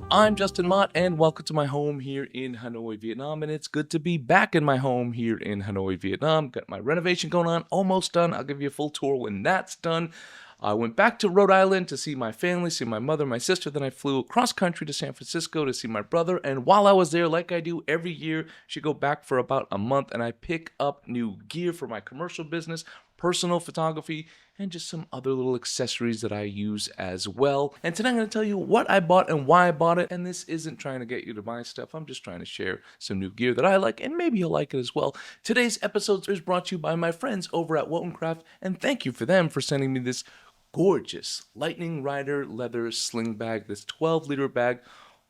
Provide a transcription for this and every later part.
I'm Justin Mott, and welcome to my home here in Hanoi, Vietnam. And it's good to be back in my home here in Hanoi, Vietnam. Got my renovation going on, almost done. I'll give you a full tour when that's done. I went back to Rhode Island to see my family, see my mother, my sister. Then I flew across country to San Francisco to see my brother. And while I was there, like I do every year, I should go back for about a month, and I pick up new gear for my commercial business, personal photography, and just some other little accessories that I use as well. And today I'm going to tell you what I bought and why I bought it. And this isn't trying to get you to buy stuff. I'm just trying to share some new gear that I like, and maybe you'll like it as well. Today's episode is brought to you by my friends over at Wotancraft, and thank you for them for sending me this gorgeous Lightning Rider leather sling bag, this 12-liter bag.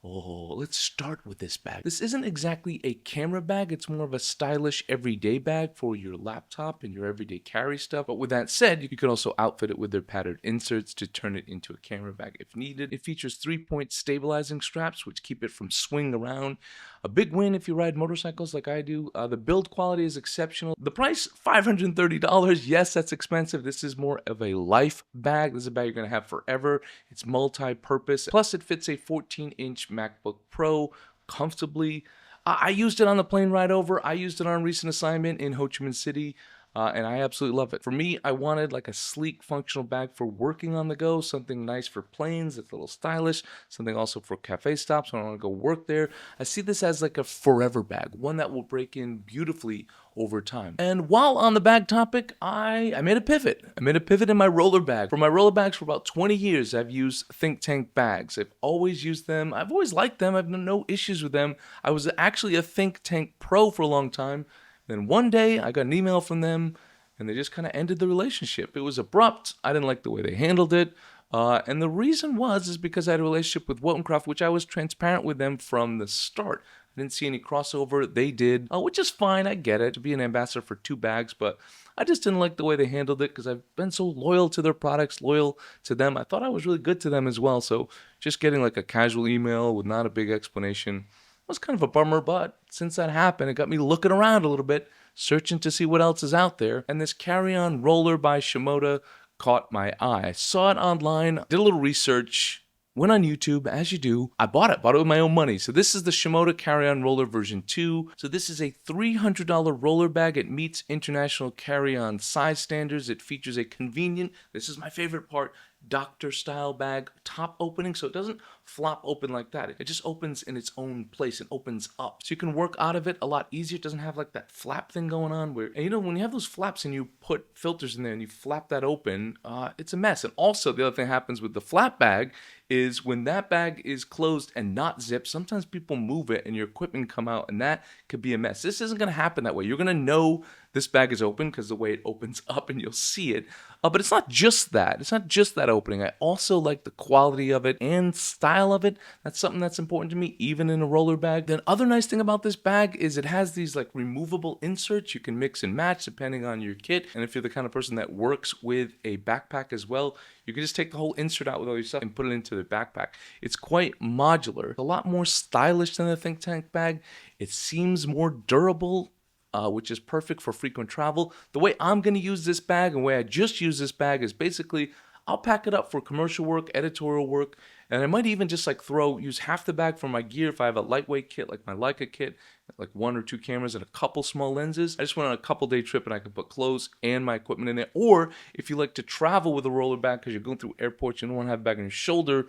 Oh, let's start with this bag. This isn't exactly a camera bag. It's more of a stylish everyday bag for your laptop and your everyday carry stuff. But with that said, you could also outfit it with their patterned inserts to turn it into a camera bag if needed. It features 3-point stabilizing straps, which keep it from swinging around. A big win if you ride motorcycles like I do. The build quality is exceptional. The price, $530. Yes, that's expensive. This is more of a life bag. This is a bag you're going to have forever. It's multi-purpose. Plus, it fits a 14-inch MacBook Pro comfortably. I used it on the plane ride over. I used it on a recent assignment in Ho Chi Minh City. And I absolutely love it. For me, I wanted like a sleek, functional bag for working on the go, something nice for planes that's a little stylish, something also for cafe stops when I want to go work there. I see this as like a forever bag, one that will break in beautifully over time. And while on the bag topic, I made a pivot. I made a pivot in my roller bag. For my roller bags for about 20 years, I've used Think Tank bags. I've always used them. I've always liked them. I've no issues with them. I was actually a Think Tank Pro for a long time. Then one day, I got an email from them, and they just kind of ended the relationship. It was abrupt. I didn't like the way they handled it. And the reason is because I had a relationship with Wencraft, which I was transparent with them from the start. I didn't see any crossover. They did, which is fine. I get it, to be an ambassador for 2 bags, but I just didn't like the way they handled it because I've been so loyal to their products, loyal to them. I thought I was really good to them as well. So just getting like a casual email with not a big explanation was kind of a bummer, but since that happened, it got me looking around a little bit, searching to see what else is out there, and this carry-on roller by Shimoda caught my eye. I saw it online, did a little research, went on YouTube, as you do. I bought it with my own money. So this is the Shimoda carry-on roller version 2. So this is a $300 roller bag. It meets international carry-on size standards. It features a convenient, this is my favorite part, doctor style bag top opening, so it doesn't flop open like that. It just opens in its own place and opens up, so you can work out of it a lot easier. It doesn't have like that flap thing going on where, and when you have those flaps and you put filters in there and you flap that open, it's a mess. And also the other thing that happens with the flap bag is when that bag is closed and not zipped, sometimes people move it and your equipment come out, and that could be a mess. This isn't going to happen that way. You're going to know this bag is open because the way it opens up, and you'll see it. But it's not just that. It's not just that opening. I also like the quality of it and style of it. That's something that's important to me, even in a roller bag. The other nice thing about this bag is it has these like removable inserts. You can mix and match depending on your kit. And if you're the kind of person that works with a backpack as well, you can just take the whole insert out with all your stuff and put it into the backpack. It's quite modular. It's a lot more stylish than the Think Tank bag. It seems more durable, which is perfect for frequent travel. The way I'm going to use this bag and the way I just use this bag is basically I'll pack it up for commercial work, editorial work, and I might even just like use half the bag for my gear if I have a lightweight kit like my Leica kit, like 1 or 2 cameras and a couple small lenses. I just went on a couple-day trip and I can put clothes and my equipment in there. Or if you like to travel with a roller bag because you're going through airports, you don't want to have a bag on your shoulder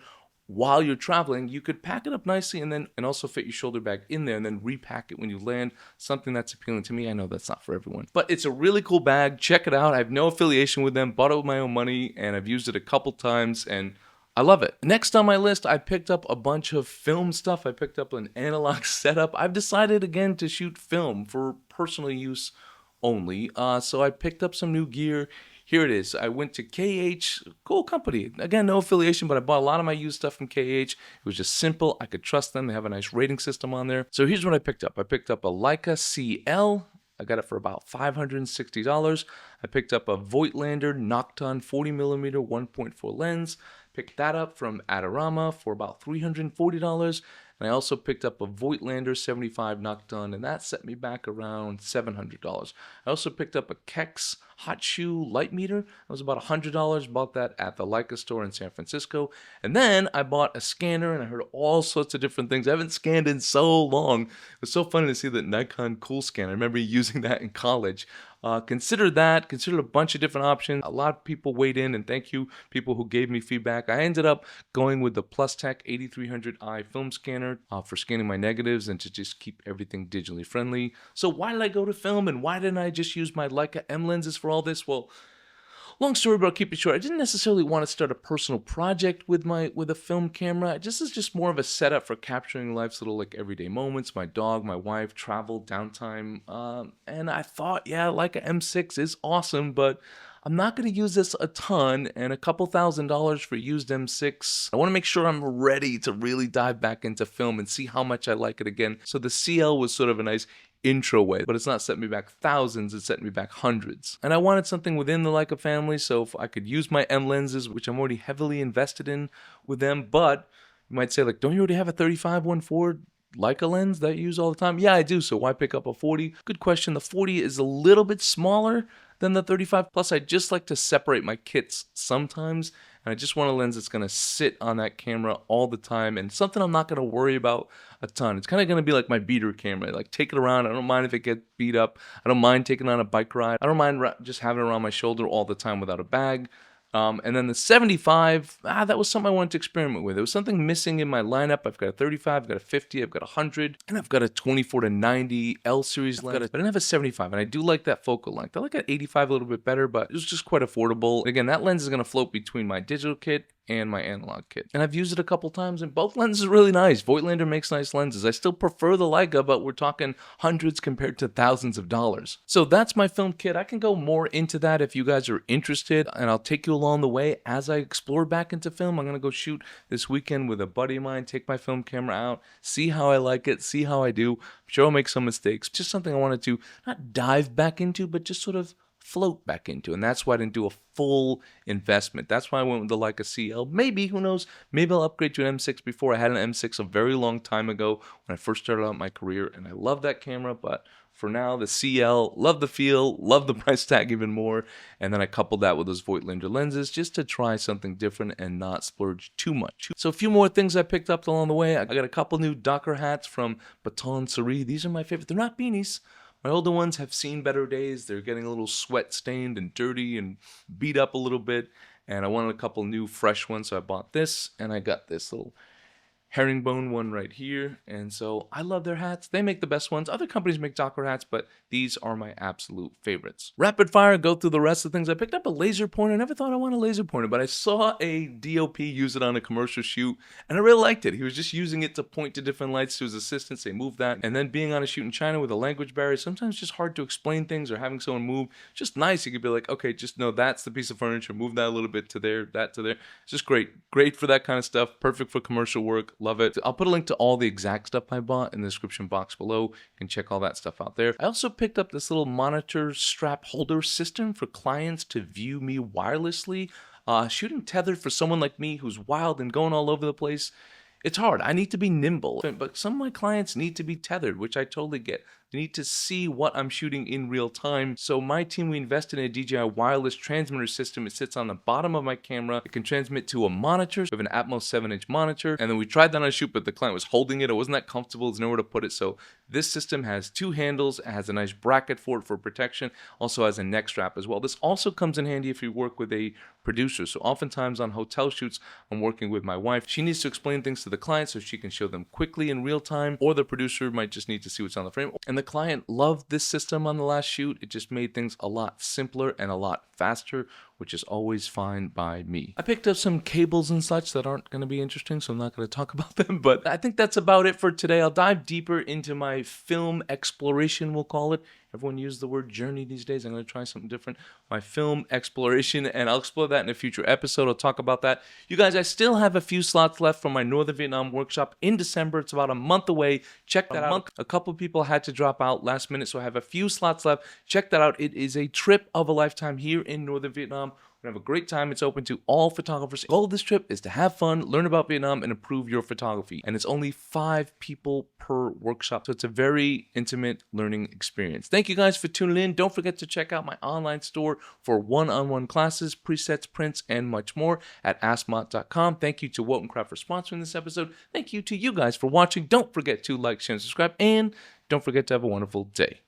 while you're traveling, you could pack it up nicely and also fit your shoulder bag in there and then repack it when you land. Something that's appealing to me. I know that's not for everyone, but it's a really cool bag. Check it out. I have no affiliation with them, bought it with my own money, and I've used it a couple times and I love it. Next on my list, I picked up a bunch of film stuff. I picked up an analog setup. I've decided again to shoot film for personal use only. So I picked up some new gear. Here it is. I went to KH, cool company. Again, no affiliation, but I bought a lot of my used stuff from KH. It was just simple. I could trust them. They have a nice rating system on there. So here's what I picked up. I picked up a Leica CL. I got it for about $560. I picked up a Voigtlander NOKTON 40mm 1.4 lens. Picked that up from Adorama for about $340. And I also picked up a Voigtlander 75 NOKTON, and that set me back around $700. I also picked up a KEKS hot shoe light meter. It was about $100. Bought that at the Leica store in San Francisco. And then I bought a scanner, and I heard all sorts of different things. I haven't scanned in so long. It was so funny to see that Nikon Cool Scan. I remember using that in college. Consider a bunch of different options. A lot of people weighed in, and thank you people who gave me feedback. I ended up going with the PLUSTEK 8300i film scanner for scanning my negatives and to just keep everything digitally friendly. So why did I go to film, and why didn't I just use my Leica M lenses for all this? Well, long story, but I'll keep it short. I didn't necessarily want to start a personal project with a film camera. This is just more of a setup for capturing life's little everyday moments. My dog, my wife, travel, downtime, and I thought, yeah, Leica M6 is awesome, but I'm not going to use this a ton, and a couple $1,000s for used M6. I want to make sure I'm ready to really dive back into film and see how much I like it again. So the CL was sort of a nice intro way, but it's not set me back thousands, it's set me back hundreds. And I wanted something within the Leica family, so if I could use my M lenses, which I'm already heavily invested in with them, but you might say, don't you already have a 35-1.4 Leica lens that you use all the time? Yeah, I do, so why pick up a 40? Good question. The 40 is a little bit smaller than the 35, plus I just like to separate my kits sometimes, and I just want a lens that's going to sit on that camera all the time, and something I'm not going to worry about a ton. It's kind of going to be like my beater camera. Take it around. I don't mind if it gets beat up. I don't mind taking it on a bike ride. I don't mind just having it around my shoulder all the time without a bag. And then the 75, that was something I wanted to experiment with. There was something missing in my lineup. I've got a 35, I've got a 50, I've got a 100, and I've got a 24-90 L series lens. But I didn't have a 75, and I do like that focal length. I like an 85 a little bit better, but it was just quite affordable. Again, that lens is going to float between my digital kit and my analog kit. And I've used it a couple times, and both lenses are really nice. Voigtlander makes nice lenses. I still prefer the Leica, but we're talking hundreds compared to thousands of dollars. So that's my film kit. I can go more into that if you guys are interested, and I'll take you along the way as I explore back into film. I'm going to go shoot this weekend with a buddy of mine, take my film camera out, see how I like it, see how I do. I'm sure I'll make some mistakes. Just something I wanted to not dive back into, but just sort of float back into, and that's why I didn't do a full investment. That's why I went with the Leica CL. Maybe, who knows, maybe I'll upgrade to an M6 before. I had an M6 a very long time ago when I first started out my career, and I love that camera, but for now, the CL, love the feel, love the price tag even more, and then I coupled that with those Voigtlander lenses just to try something different and not splurge too much. So a few more things I picked up along the way. I got a couple new Docker hats from Baton, CIRE. These are my favorite. They're not beanies. My older ones have seen better days. They're getting a little sweat stained and dirty and beat up a little bit. And I wanted a couple new fresh ones, so I bought this, and I got this little herringbone one right here. And so I love their hats. They make the best ones. Other companies make Docker hats, but these are my absolute favorites. Rapid fire, go through the rest of the things. I picked up a laser pointer. I never thought I wanted a laser pointer, but I saw a DOP use it on a commercial shoot, and I really liked it. He was just using it to point to different lights to his assistants. They moved that. And then being on a shoot in China with a language barrier, sometimes it's just hard to explain things, or having someone move. Just nice. You could be like, okay, just know that's the piece of furniture. Move that a little bit to there, that to there. It's just great. Great for that kind of stuff. Perfect for commercial work. Love it. I'll put a link to all the exact stuff I bought in the description box below. You can check all that stuff out there. I also picked up this little monitor strap holder system for clients to view me wirelessly. Shooting tethered for someone like me who's wild and going all over the place, it's hard. I need to be nimble, but some of my clients need to be tethered, which I totally get. They need to see what I'm shooting in real time. So my team, we invested in a DJI wireless transmitter system. It sits on the bottom of my camera. It can transmit to a monitor. We have an Atmos 7-inch monitor. And then we tried that on a shoot, but the client was holding it. It wasn't that comfortable. There's nowhere to put it. So this system has two handles. It has a nice bracket for it for protection. Also has a neck strap as well. This also comes in handy if you work with a producer. So oftentimes on hotel shoots, I'm working with my wife. She needs to explain things to the client so she can show them quickly in real time, or the producer might just need to see what's on the frame. And the client loved this system on the last shoot. It just made things a lot simpler and a lot faster, which is always fine by me. I picked up some cables and such that aren't going to be interesting, so I'm not going to talk about them, but I think that's about it for today. I'll dive deeper into my film exploration, we'll call it. Everyone uses the word journey these days. I'm going to try something different. My film exploration, and I'll explore that in a future episode. I'll talk about that. You guys, I still have a few slots left for my Northern Vietnam workshop in December. It's about a month away. Check that out. A couple people had to drop out last minute, so I have a few slots left. Check that out. It is a trip of a lifetime here in Northern Vietnam. We're gonna have a great time. It's open to all photographers. The goal of this trip is to have fun, learn about Vietnam, and improve your photography. And it's only 5 people per workshop, so it's a very intimate learning experience. Thank you guys for tuning in. Don't forget to check out my online store for one-on-one classes, presets, prints, and much more at askmott.com. Thank you to Wotancraft for sponsoring this episode. Thank you to you guys for watching. Don't forget to like, share, and subscribe, and don't forget to have a wonderful day.